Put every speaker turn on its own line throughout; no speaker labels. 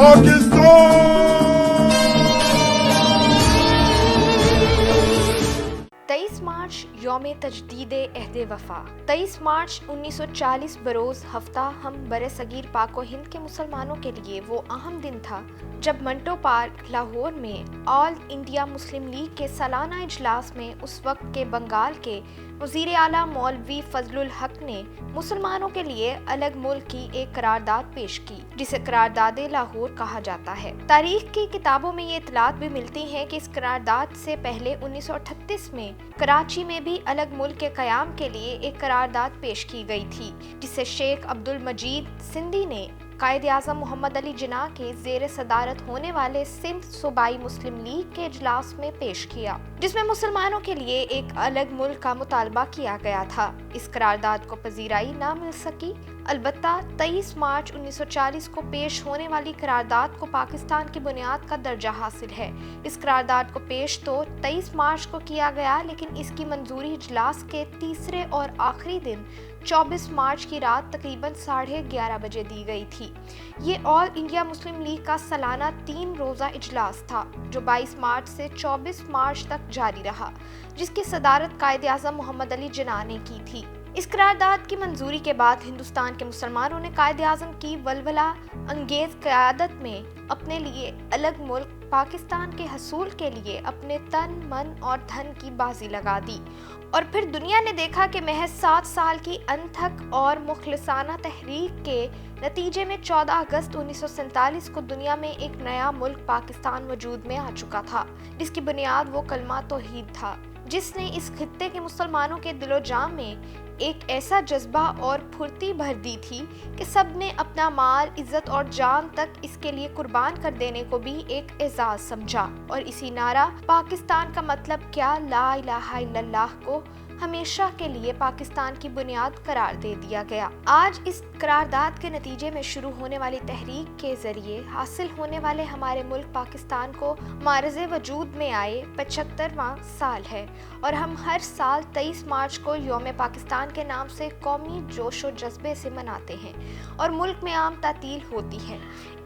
तेईस मार्च यौम तजदीद अहद वफा। 23 मार्च 1940 बरोज़ हफ्ता हम बरसगीर पाक व हिंद के मुसलमानों के लिए वो अहम दिन था जब मंटो पार्क लाहौर में ऑल इंडिया मुस्लिम लीग के सालाना इजलास में उस वक्त के बंगाल के वज़ीर आला मौलवी फजलुल हक ने मुसलमानों के लिए अलग मुल्क की एक करारदाद पेश की, जिसे करारदाद लाहौर कहा जाता है। तारीख की किताबों में ये इतलात भी मिलती हैं कि इस करारदाद से पहले 1938 में कराची में भी अलग मुल्क के क़याम के लिए एक करारदाद पेश की गई थी, जिसे शेख अब्दुल मजीद सिंधी ने कायद-ए-आज़म मोहम्मद अली जिन्ना के ज़ेर सदारत होने वाले सिंध सूबाई मुस्लिम लीग के इजलास में पेश किया, जिसमें मुसलमानों के लिए एक अलग मुल्क का मुतालबा किया गया था। इस करारदाद को पजीराई ना मिल सकी। अलबत्ता 23 मार्च 1940 को पेश होने वाली करारदाद को पाकिस्तान की बुनियाद का दर्जा हासिल है। इस करारदाद को पेश तो 23 मार्च को किया गया, लेकिन इसकी मंजूरी इजलास के तीसरे और आखिरी दिन 24 मार्च की रात तकरीबन 11:30 बजे दी गई थी। ये ऑल इंडिया मुस्लिम लीग का सालाना 3 रोज़ा इजलास था, जो 22 मार्च से 24 मार्च तक जारी रहा, जिसकी सदारत कायद-ए-आज़म मोहम्मद अली जिन्ना ने की थी। इस करारदाद की मंजूरी के बाद हिंदुस्तान के मुसलमानों ने कायद-ए-आज़म की वलवला अंगेज क़यादत में अपने लिए अलग मुल्क पाकिस्तान के हसूल के लिए अपने तन, मन और धन की बाजी लगा दी, और फिर दुनिया ने देखा कि महज 7 साल की अनथक और मुखलिसाना तहरीक के नतीजे में 14 अगस्त 1947 को दुनिया में एक नया मुल्क पाकिस्तान वजूद में आ चुका था, जिसकी बुनियाद वो कलमा तौहीद था, जिसने इस खित्ते के मुसलमानों के दिलो जान में एक ऐसा जज्बा और फुर्ती भर दी थी कि सब ने अपना माल, इज्जत और जान तक इसके लिए कुर्बान कर देने को भी एक एजाज समझा। और इसी नारा पाकिस्तान का मतलब क्या, ला इलाहा इल्लल्लाह को हमेशा के लिए पाकिस्तान की बुनियाद करार दे दिया गया। आज इस करारदाद के नतीजे में शुरू होने वाली तहरीक के जरिए हासिल होने वाले हमारे मुल्क पाकिस्तान को मारज़े वजूद में आए 75वां साल है, और हम हर साल 23 मार्च को यौम पाकिस्तान के नाम से कौमी जोश व जज्बे से मनाते हैं और मुल्क में आम तातील होती है।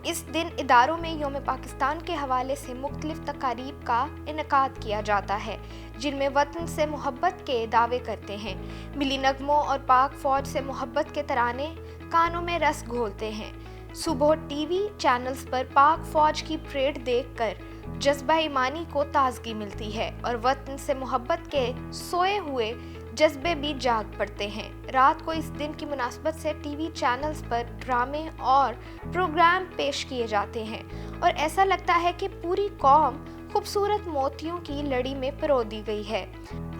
इस दिन इदारों में यौम पाकिस्तान के हवाले से मुख्तलिफ तकारीब का इनकाद किया जाता है, जिनमें वतन से मोहब्बत के दावे करते हैं, मिली नगमों और पाक फ़ौज से मोहब्बत के तराने कानों में रस घोलते हैं। सुबह टीवी चैनल्स पर पाक फ़ौज की परेड देखकर जज्बा ईमानी को ताजगी मिलती है और वतन से मोहब्बत के सोए हुए जज्बे भी जाग पड़ते हैं। रात को इस दिन की मुनासबत से टीवी चैनल्स पर ड्रामे और प्रोग्राम पेश किए जाते हैं, और ऐसा लगता है कि पूरी कौम खूबसूरत मोतियों की लड़ी में पिरो दी गई है।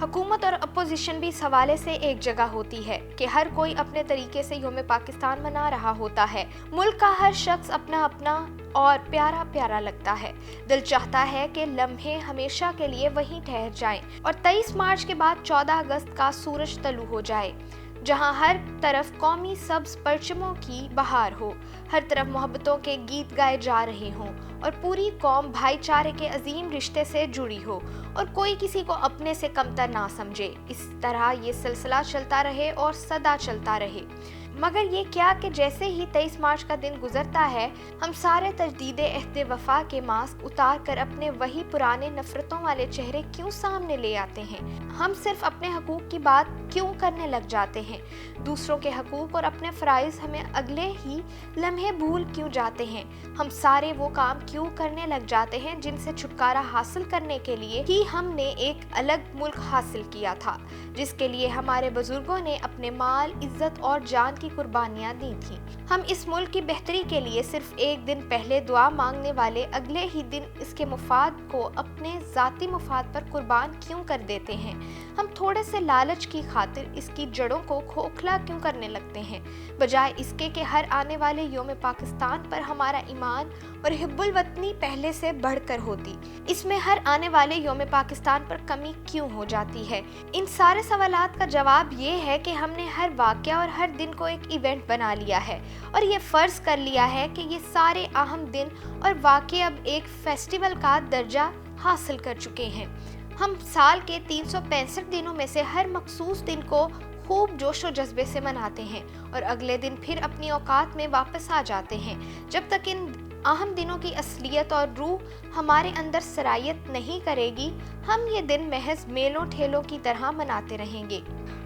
हुकूमत और अपोजिशन भी इस हवाले से एक जगह होती है कि हर कोई अपने तरीके से यौम पाकिस्तान मना रहा होता है। मुल्क का हर शख्स अपना अपना और प्यारा प्यारा लगता है। दिल चाहता है कि लम्हे हमेशा के लिए वहीं ठहर जाएं और 23 मार्च के बाद 14 अगस्त का सूरज तलू हो जाए, जहां हर तरफ कौमी सब्ज परचमों की बहार हो, हर तरफ मोहब्बतों के गीत गाए जा रहे हों और पूरी कौम भाईचारे के अजीम रिश्ते से जुड़ी हो और कोई किसी को अपने से कमतर ना समझे। इस तरह ये सिलसिला चलता रहे और सदा चलता रहे। मगर ये क्या कि जैसे ही 23 मार्च का दिन गुजरता है, हम सारे तजदीदे अहद वफा के मास्क उतार कर अपने वही पुराने नफरतों वाले चेहरे क्यों सामने ले आते हैं? हम सिर्फ अपने हकूक़ की बात क्यों करने लग जाते हैं? दूसरों के हकूक़ और अपने फ़राइज़ हमें अगले ही लम्हे भूल क्यों जाते हैं? हम सारे वो काम क्यों करने लग जाते हैं जिनसे छुटकारा हासिल करने के लिए ही हमने एक अलग मुल्क हासिल किया था, जिसके लिए हमारे बुजुर्गों ने अपने माल, इज्जत और जान की कुर्बानियां दी थी। हम इस मुल्क की बेहतरी के लिए सिर्फ एक दिन पहले दुआ मांगने वाले अगले ही दिन इसके मुफाद को अपने ज़ाती मुफाद पर कुर्बान क्यों कर देते हैं? हम थोड़े से लालच की खातिर इसकी जड़ों को खोखला क्यों करने लगते हैं, बजाय इसके कि हर आने वाले यौम पाकिस्तान पर हमारा ईमान और हिब्बुल वतनी पहले से बढ़कर होती? इसमें हर आने वाले यौम पाकिस्तान पर कमी क्यों हो जाती है? इन सारे सवालात का जवाब ये है कि हमने हर वाक़या और हर दिन को एक इवेंट बना लिया है और ये फ़र्ज़ कर लिया है कि ये सारे अहम दिन और वाक़े अब एक फेस्टिवल का दर्जा हासिल कर चुके हैं। हम साल के 365 दिनों में से हर मखसूस दिन को खूब जोश व जज्बे से मनाते हैं और अगले दिन फिर अपनी औकात में वापस आ जाते हैं। जब तक इन अहम दिनों की असलियत और रूह हमारे अंदर सरायत नहीं करेगी, हम ये दिन महज मेलों ठेलों की तरह मनाते रहेंगे,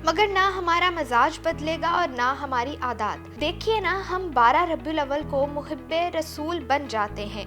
मगर ना हमारा मजाज बदलेगा और ना हमारी आदत। देखिए ना, हम 12 रबीउल अव्वल को मुहिब्बे रसूल बन जाते हैं,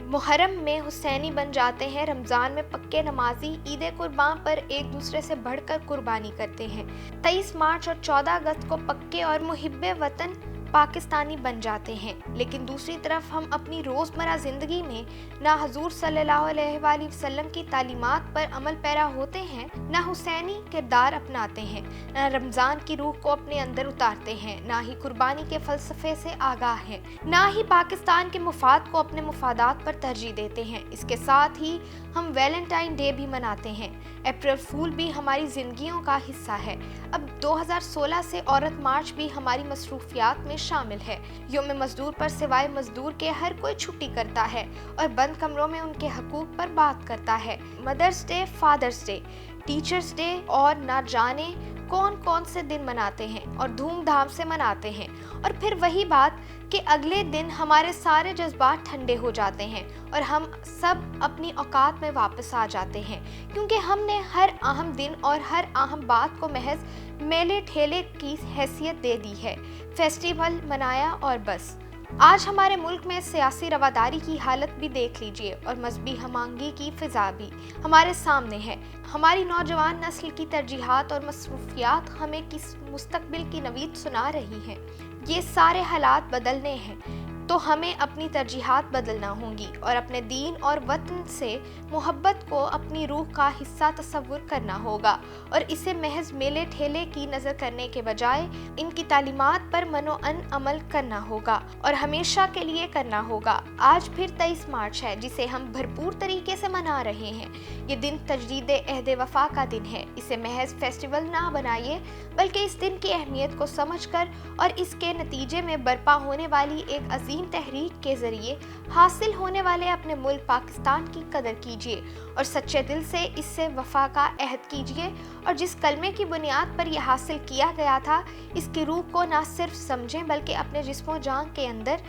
मुहर्रम में हुसैनी बन जाते हैं, रमज़ान में पक्के नमाजी, ईद कुर्बान पर एक दूसरे से बढ़कर कुर्बानी करते हैं, 23 मार्च और 14 अगस्त को पक्के और मुहिब्बे वतन पाकिस्तानी बन जाते हैं। लेकिन दूसरी तरफ हम अपनी रोज़मर्रा ज़िंदगी में ना हुज़ूर सल्लल्लाहु अलैहि वसल्लम की तालीमात पर अमल पैरा होते हैं, ना हुसैनी किरदार अपनाते हैं, ना रमज़ान की रूह को अपने अंदर उतारते हैं, ना ही कुर्बानी के फ़लसफ़े से आगाह हैं, ना ही पाकिस्तान के मुफाद को अपने मुफादात पर तरजीह देते हैं। इसके साथ ही हम वैलेंटाइन डे भी मनाते हैं। अप्रैल फूल भी हमारी ज़िंदगियों का हिस्सा है। अब 2016 से औरत मार्च भी हमारी मसरूफियात में शामिल है। यौम मजदूर पर सिवाय मजदूर के हर कोई छुट्टी करता है और बंद कमरों में उनके हकूक पर बात करता है। Mother's day, father's day, teachers' day और ना जाने कौन कौन से दिन मनाते हैं और धूमधाम से मनाते हैं, और फिर वही बात कि अगले दिन हमारे सारे जज्बात ठंडे हो जाते हैं और हम सब अपनी औकात में वापस आ जाते हैं, क्योंकि हमने हर अहम दिन और हर अहम बात को महज मेले ठेले की हैसियत दे दी है, फेस्टिवल मनाया और बस। आज हमारे मुल्क में सियासी रवादारी की हालत भी देख लीजिए और मजहबी हमांगी की फिजा भी हमारे सामने है। हमारी नौजवान नस्ल की तरजीहात और मसरूफियात हमें किस मुस्तकबिल की नवीद सुना रही हैं। ये सारे हालात बदलने हैं तो हमें अपनी तरजीहात बदलना होंगी और अपने दीन और वतन से मोहब्बत को अपनी रूह का हिस्सा तस्वुर करना होगा और इसे महज मेले ठेले की नज़र करने के बजाय इनकी तालीमात पर मनोअन अमल करना होगा और हमेशा के लिए करना होगा। आज फिर 23 मार्च है, जिसे हम भरपूर तरीके से मना रहे हैं। ये दिन तजदीद अहद वफा का दिन है। इसे महज फेस्टिवल ना बनाइए, बल्कि इस दिन की अहमियत को समझकर और इसके नतीजे में बर्पा होने वाली एक अजीम तहरीक के जरिए हासिल होने वाले अपने मुल्क पाकिस्तान की कदर कीजिए और सच्चे दिल से इससे वफा का अहद कीजिए और जिस कलमे की बुनियाद पर यह हासिल किया गया था, इसकी रूह को ना सिर्फ समझें बल्कि अपने जिस्मो जान के अंदर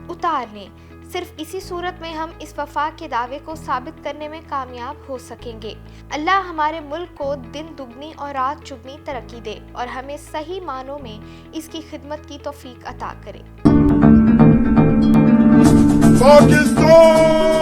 उतार लें। सिर्फ इसी सूरत में हम इस वफा के दावे को साबित करने में कामयाब हो सकेंगे। अल्लाह हमारे मुल्क को दिन दुगनी और रात चुगनी तरक्की दे और हमें सही मानों में इसकी खिदमत की तौफीक अता करे।
पाकिस्तान।